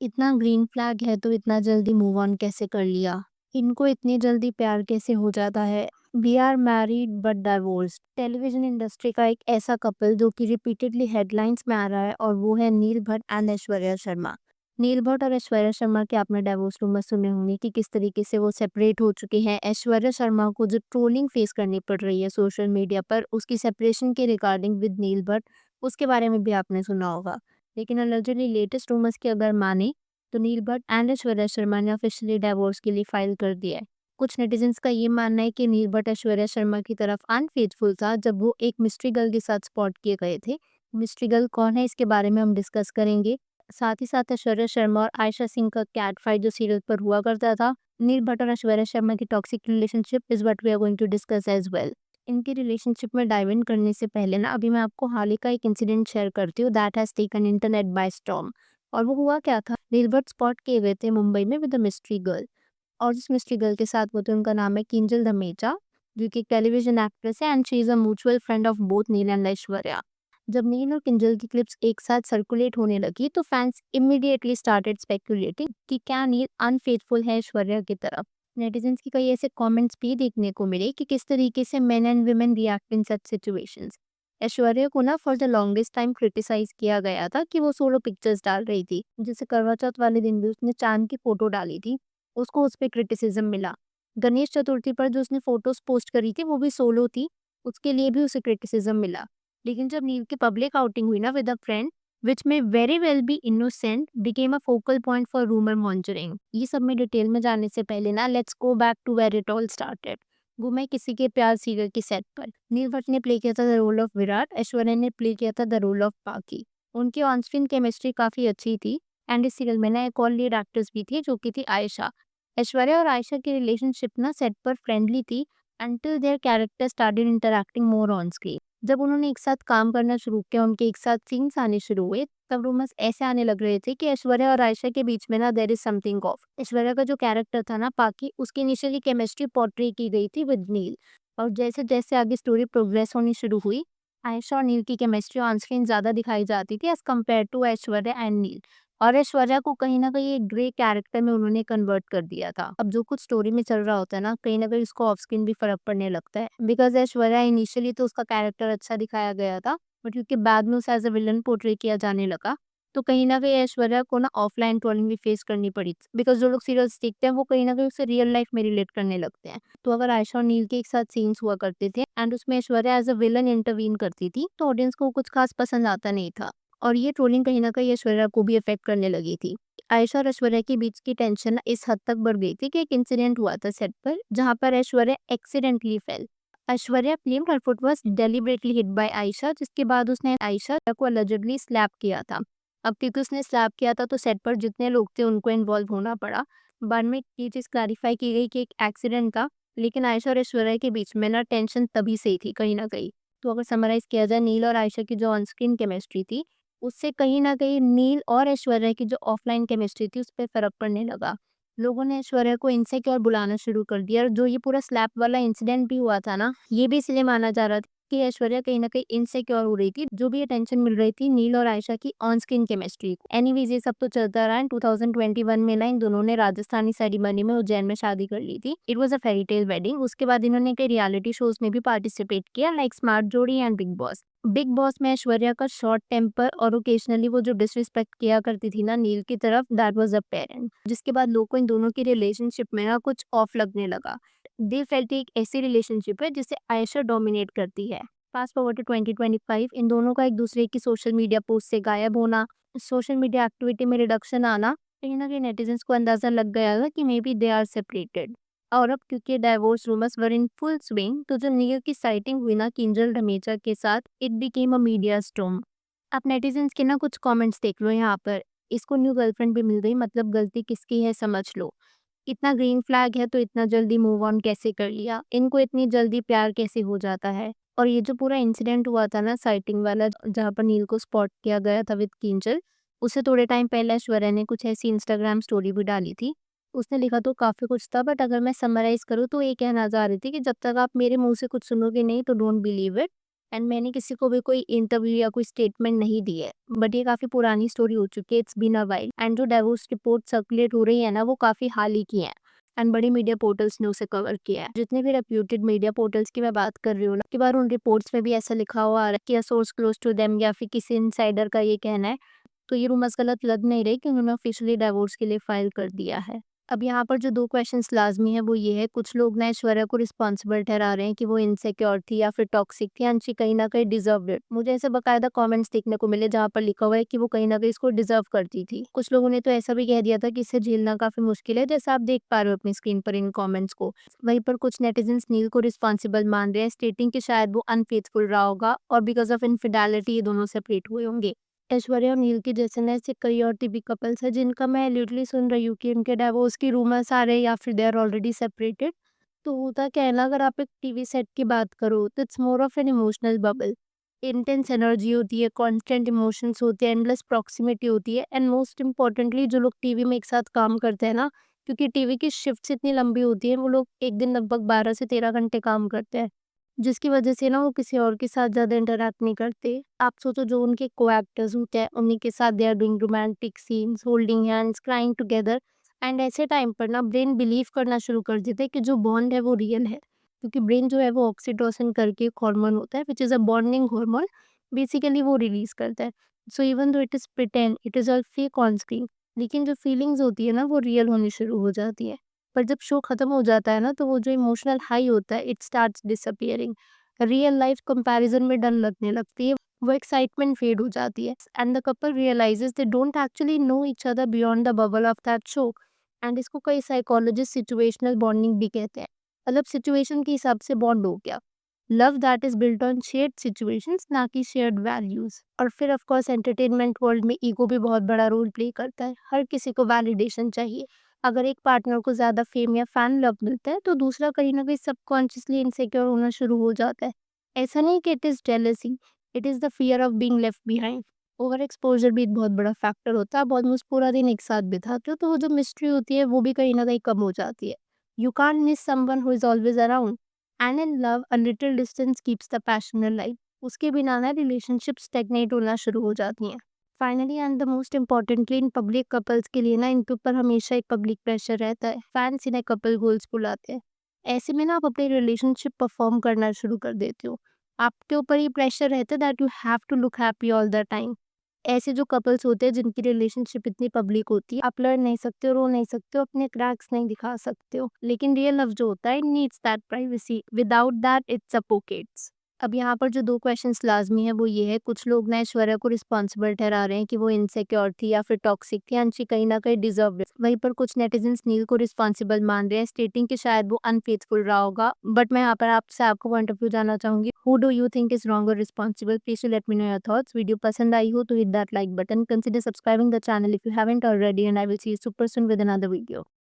इतना green flag है तो इतना जल्दी मूव ऑन कैसे कर लिया? इनको इतनी जल्दी प्यार कैसे हो जाता है? We are married but divorced. Television industry का एक ऐसा कपल जो कि रिपीटेडली हेडलाइंस में आ रहा है और वो है नील भट्ट एंड ऐश्वर्या शर्मा। नील भट्ट और ऐश्वर्या शर्मा के आपने डिवोर्स रूमर सुने होंगे कि किस तरीके से वो सेपरेट हो चुके हैं। ऐश्वर्या शर्मा को जो ट्रोलिंग फेस करनी पड़ रही है सोशल मीडिया पर उसकी सेपरेशन के रिगार्डिंग विद नील भट्ट, उसके बारे में भी आपने सुना होगा। लेकिन अलेजिडली लेटेस्ट रूमर्स की अगर माने तो नील भट्ट एंड ऐश्वर्या शर्मा ने ऑफिशियली डिवोर्स के लिए फाइल कर दिया है। कुछ नेटिजन्स का ये मानना है कि नील भट्ट ऐश्वर्या शर्मा की तरफ अनफेथफुल था जब वो एक मिस्ट्री गर्ल के साथ स्पॉट किए गए थे। मिस्ट्री गर्ल कौन है इसके बारे में हम डिस्कस करेंगे। साथ ही साथ ऐश्वर्या शर्मा और आयशा सिंह का कैट फाइट जो सीरियल पर हुआ करता था। नील भट्ट और ऐश्वर्या शर्मा की toxic relationship is what we are going to discuss as well. इनकी रिलेशनशिप में डाइव इन करने से पहले ना अभी मैं आपको हाल ही का एक इंसिडेंट शेयर करती हूँ that has taken internet by storm. और वो हुआ क्या था, नील भट्ट स्पॉट किए गए थे मुंबई में विद अ मिस्ट्री गर्ल। और जिस मिस्ट्री गर्ल के साथ वो थे उनका नाम है किंजल धमेचा, जो कि एक टेलीविजन एक्ट्रेस है and she is a mutual friend of both Neel and Aishwarya. जब नील और किंजल की क्लिप्स एक साथ सर्कुलेट होने लगी तो फैंस इमीडिएटली स्टार्टेड स्पेकुलेटिंग कि क्या नील अनफेथफुल है ऐश्वर्या की तरफ। नेटिजन्स की कई ऐसे कमेंट्स भी देखने को मिले कि किस तरीके से men and women react in such situations. Aishwarya को ना for the longest time criticise किया गया था कि वो सोलो पिक्चर्स डाल रही थी, जैसे करवा चौथ वाले दिन भी उसने चांद की फोटो डाली थी, उसको उस पे क्रिटिसिज्म मिला। गणेश चतुर्थी पर जो उसने फोटोज पोस्ट करी थी वो भी सोलो थी, उसके लिए भी उसे क्रिटिसिज्म मिला। लेकिन जब नील की पब्लिक आउटिंग हुई ना with a friend which may very well be innocent became a focal point for rumour mongering. ये सब में डिटेल में जाने से पहले ना let's go back to where it all started. वो मैं किसी के प्यार सीरियल की सेट पर नील भट्ट ने प्ले किया था the role of Virat, Aishwarya ने प्ले किया था द रोल ऑफ पाकी। उनकी ऑन स्क्रीन केमिस्ट्री काफी अच्छी थी एंड इस सीरियल में ना एक और लीड एक्ट्रेस भी थी जो कि थी आयशा। ऐश्वर्या और आयशा की रिलेशनशिप ना सेट पर फ्रेंडली थी until their character started interacting more on screen। जब उन्होंने एक साथ काम करना शुरू किया, उनके एक साथ सीन्स आने शुरू हुए, तब रूमर्स ऐसे आने लग रहे थे कि ऐश्वर्या और आयशा के बीच में ना there is something off. Aishwarya का जो कैरेक्टर था ना पाकी, उसकी इनिशियली केमिस्ट्री पोर्ट्रे की गई थी विद नील। और जैसे जैसे आगे स्टोरी प्रोग्रेस होनी शुरू हुई, आयशा और नील की केमिस्ट्री ऑन स्क्रीन ज्यादा दिखाई जाती थी as compared to Aishwarya and Neel. और ऐश्वर्या को कहीं न कहीं एक ग्रे कैरेक्टर में उन्होंने कन्वर्ट कर दिया था। अब जो कुछ स्टोरी में चल रहा होता है ना, कहीं न कहीं उसको ऑफ स्क्रीन भी फ़र्क पड़ने लगता है। बिकॉज़ ऐश्वर्या इनिशियली तो उसका कैरेक्टर अच्छा दिखाया गया था, बट क्योंकि बाद में उसे एज़ अ विलेन पोर्ट्रे किया जाने लगा, तो कहीं न कहीं ऐश्वर्या को ना ऑफलाइन ट्रोलिंग भी फेस करनी पड़ी। बिकॉज़ जो लोग सीरियल्स देखते हैं, वो कहीं न कहीं उसे रियल लाइफ़ में रिलेट करने लगते हैं। तो अगर आयशा और नील के एक साथ सीन्स हुआ करते थे एंड उसमें Aishwarya as a villain intervene करती थी, तो ऑडियंस को कुछ ख़ास पसंद आता नहीं था। और ये ट्रोलिंग कहीं न कहीं ऐश्वर्या को भी अफ़ेक्ट करने लगी थी। आयशा और ऐश्वर्या के बीच की टेंशन ना इस हद तक बढ़ गई थी कि एक इंसिडेंट हुआ था सेट पर जहां पर Aishwarya accidentally fail. Aishwarya claimed her foot was deliberately hit by Ayesha, जिसके बाद उसने आयशा को अलेजिडली स्लैप किया था। अब क्योंकि उसने स्लैप किया था तो सेट पर जितने लोग थे उनको इन्वॉल्व होना पड़ा। बाद में ये चीज़ क्लैरिफाई की गई कि एक एक्सीडेंट था, लेकिन आयशा और ऐश्वर्या के बीच में ना टेंशन तभी से ही थी कहीं ना कहीं। तो अगर समराइज किया जाए, नील और आयशा की जो ऑन स्क्रीन केमिस्ट्री थी उससे कहीं न कहीं नील और ऐश्वर्या की जो ऑफलाइन केमिस्ट्री थी उस पे फ़र्क पड़ने लगा। लोगों ने ऐश्वर्या को इनसिक्योर बुलाना शुरू कर दिया और जो ये पूरा स्लैप वाला इंसिडेंट भी हुआ था ना, ये भी इसलिए माना जा रहा था कि ऐश्वर्या कहीं न कहीं इनसिक्योर हो रही थी, जो भी अटेंशन मिल रही थी नील और आयशा की ऑन स्क्रीन केमिस्ट्री को। एनीवेज़ ये सब तो चलता रहा एंड 2021 में ना इन दोनों ने राजस्थानी सेरेमनी में उज्जैन में शादी कर ली थी। It was a fairy tale wedding. उसके बाद इन्होंने कई रियलिटी शोज़ में भी पार्टिसिपेट किया लाइक स्मार्ट जोड़ी and big boss. Big boss में ऐश्वर्या का शॉर्ट टेम्पर और ओकेजनली वो जो डिसरिस्पेक्ट किया करती थी ना नील की तरफ, दैट वाज अपेरेंट, जिसके बाद लोगों को इन दोनों की रिलेशनशिप में ना कुछ ऑफ लगने लगा। दे फेल्ट एक ऐसी रिलेशनशिप है जिसे आयशा डोमिनेट करती है। फास्ट फॉरवर्ड टू 2025, इन दोनों का एक दूसरे की सोशल मीडिया पोस्ट से गायब होना, सोशल मीडिया एक्टिविटी में रिडक्शन आना, कहीं ना कहीं नेटिजन्स को अंदाजा लग गया था कि maybe they are separated. और अब क्योंकि divorce rumours were in full swing, तो जब नील की साइटिंग हुई ना किंजल धमेचा के साथ, it became a media storm. आप नेटिजन्स के ना कुछ कमेंट्स देख लो यहाँ पर। इसको न्यू गर्लफ्रेंड भी मिल गई, मतलब गलती किसकी है समझ लो। इतना ग्रीन फ्लैग है तो इतना जल्दी मूव ऑन कैसे कर लिया? इनको इतनी जल्दी प्यार कैसे हो जाता है? और ये जो पूरा इंसिडेंट हुआ था ना साइटिंग वाला, जहाँ पर नील को स्पॉट किया गया था विद किंजल, उससे थोड़े टाइम पहले ऐश्वर्या ने कुछ ऐसी इंस्टाग्राम स्टोरी भी डाली थी। उसने लिखा तो काफ़ी कुछ था, बट अगर मैं समराइज़ करूँ तो ये कहना चाह रही थी कि जब तक आप मेरे मुँह से कुछ सुनोगे नहीं तो डोंट बिलीव इट। एंड मैंने किसी को भी कोई इंटरव्यू या कोई स्टेटमेंट नहीं दी है, बट ये काफ़ी पुरानी स्टोरी हो चुकी है, it's been a while. And जो डिवोर्स रिपोर्ट सर्कुलेट हो रही है ना, वो काफ़ी हाल ही की हैं एंड बड़ी मीडिया पोर्टल्स ने उसे कवर किया है। जितने भी रेप्यूटेड मीडिया पोर्टल्स की मैं बात कर रही हूँ ना, कई बार उन रिपोर्ट्स में भी ऐसा लिखा हुआ आ रहा है कि a source close to them या फिर किसी इनसाइडर का ये कहना है, तो ये रूमर्स गलत लग नहीं रहे कि उन्होंने ऑफिशियली डिवोर्स के लिए फाइल कर दिया है। अब यहाँ पर जो 2 क्वेश्चंस लाज़मी है वो ये है, कुछ लोग ना ऐश्वर्या को रिस्पॉन्सिबल ठहरा रहे हैं कि वो इनसिक्योर थी या फिर टॉक्सिक थी एंड शी कहीं न कहीं डिज़र्व्ड इट। मुझे ऐसे बाकायदा कमेंट्स देखने को मिले जहाँ पर लिखा हुआ है कि वो कहीं न कहीं इसको डिज़र्व करती थी। कुछ लोगों ने तो ऐसा भी कह दिया था कि इसे झेलना काफ़ी मुश्किल है, जैसा आप देख पा रहे हो अपनी स्क्रीन पर इन कमेंट्स को। वहीं पर कुछ नेटिज़न्स नील को रिस्पॉन्सिबल मान रहे हैं, स्टेटिंग कि शायद वो अनफेथफुल रहा होगा और बिकॉज़ ऑफ इनफिडेलिटी ये दोनों सेपरेट हुए होंगे। ऐश्वर्या और नील के जैसे ना ऐसे कई और टीवी कपल्स हैं जिनका मैं लिटरली सुन रही हूँ कि उनके डिवोर्स की रूमर्स आ रहे हैं या फिर दे आर ऑलरेडी सेपरेटेड। तो होता क्या है ना, अगर आप एक टीवी सेट की बात करो तो it's more of an emotional bubble. Intense energy होती है, कांस्टेंट इमोशंस होते हैं, एंडलेस प्रॉक्सिमिटी होती है एंड मोस्ट इम्पोर्टेंटली जो लोग टीवी में एक साथ काम करते हैं ना, क्योंकि टीवी की शिफ्ट्स इतनी लंबी होती है, वो लोग एक दिन लगभग 12 से 13 घंटे काम करते हैं। जिसकी वजह से ना वो किसी और के साथ ज़्यादा इंटरैक्ट नहीं करते। आप सोचो जो उनके को-एक्टर्स होते हैं, उन्हीं के साथ they are doing romantic scenes, holding hands, crying together and ऐसे टाइम पर ना ब्रेन बिलीव करना शुरू कर देता है कि जो बॉन्ड है वो रियल है। क्योंकि ब्रेन जो है वो ऑक्सीटोसिन करके एक हार्मोन होता है which is a bonding hormone, basically वो रिलीज़ करता है। So even though it is pretend, it is all fake on screen, लेकिन जो फीलिंग्स होती है ना वो रियल होनी शुरू हो जाती है। पर जब शो खत्म हो जाता है ना, तो वो जो इमोशनल हाई होता है it starts disappearing. Real life comparison में डर लगने लगती है, वो एक्साइटमेंट फेड हो जाती है and the couple realises they don't actually know each other beyond the bubble of that show. And इसको कई साइकोलॉजिस्ट सिचुएशनल बॉन्डिंग भी कहते हैं। मतलब सिचुएशन के हिसाब से बॉन्ड हो गया, love that is built on shared situations, ना कि शेयर्ड वैल्यूज। और फिर ऑफ कोर्स एंटरटेनमेंट वर्ल्ड में ईगो भी बहुत बड़ा रोल प्ले करता है। हर किसी को वैलिडेशन चाहिए। अगर एक पार्टनर को ज्यादा फेम या फैन लव मिलता है तो दूसरा कहीं ना कहीं सबकॉन्शियसली इनसिक्योर होना शुरू हो जाता है। ऐसा नहीं कि it is jealousy, it is the fear of being left behind. Over exposure भी एक बहुत बड़ा फैक्टर होता है। आप ऑलमोस्ट पूरा दिन एक साथ बिताते हो, तो वो जो मिस्ट्री होती है, वो भी कहीं न कहीं कम हो जाती है। You can't miss someone who is always around and in love a little distance keeps the passion alive. उसके बिना ना रिलेशनशिप स्टैग्नेट होना शुरू हो जाती हैं। Finally and the most importantly in public couples के लिए ना इनके ऊपर हमेशा एक पब्लिक प्रेशर रहता है। फैन्स इन्हें कपल गोल्स बुलाते हैं। ऐसे में ना आप अपनी रिलेशनशिप परफॉर्म करना शुरू कर देते हो। आपके ऊपर ये प्रेशर रहता है that you have to look happy all the time. ऐसे जो कपल्स होते हैं जिनकी रिलेशनशिप इतनी पब्लिक होती है, आप लड़ नहीं सकते हो, रो नहीं सकते हो, अपने क्रैक्स नहीं दिखा सकते हो, लेकिन रियल लव जो होता है needs that privacy, without that it suffocates. अब यहाँ पर जो 2 क्वेश्चंस लाज़मी है वो ये है, कुछ लोग ना ऐश्वर्या को रिस्पॉन्सिबल ठहरा रहे हैं कि वो इनसिक्योर थी या फिर टॉक्सिक थी एंड शी कहीं न कहीं डिज़र्व्ड इट। वहीं पर कुछ नेटिज़न्स नील को रिस्पॉन्सिबल मान रहे हैं, स्टेटिंग कि शायद वो अनफेथफुल रहा होगा। बट मैं यहाँ पर आपसे आपका पॉइंट ऑफ व्यू जानना चाहूँगी, who do you think is wrong और responsible? Please do let me know your thoughts. Video पसंद आई हो तो hit that like button, consider subscribing the channel if you haven't already and I will see you super soon with another video.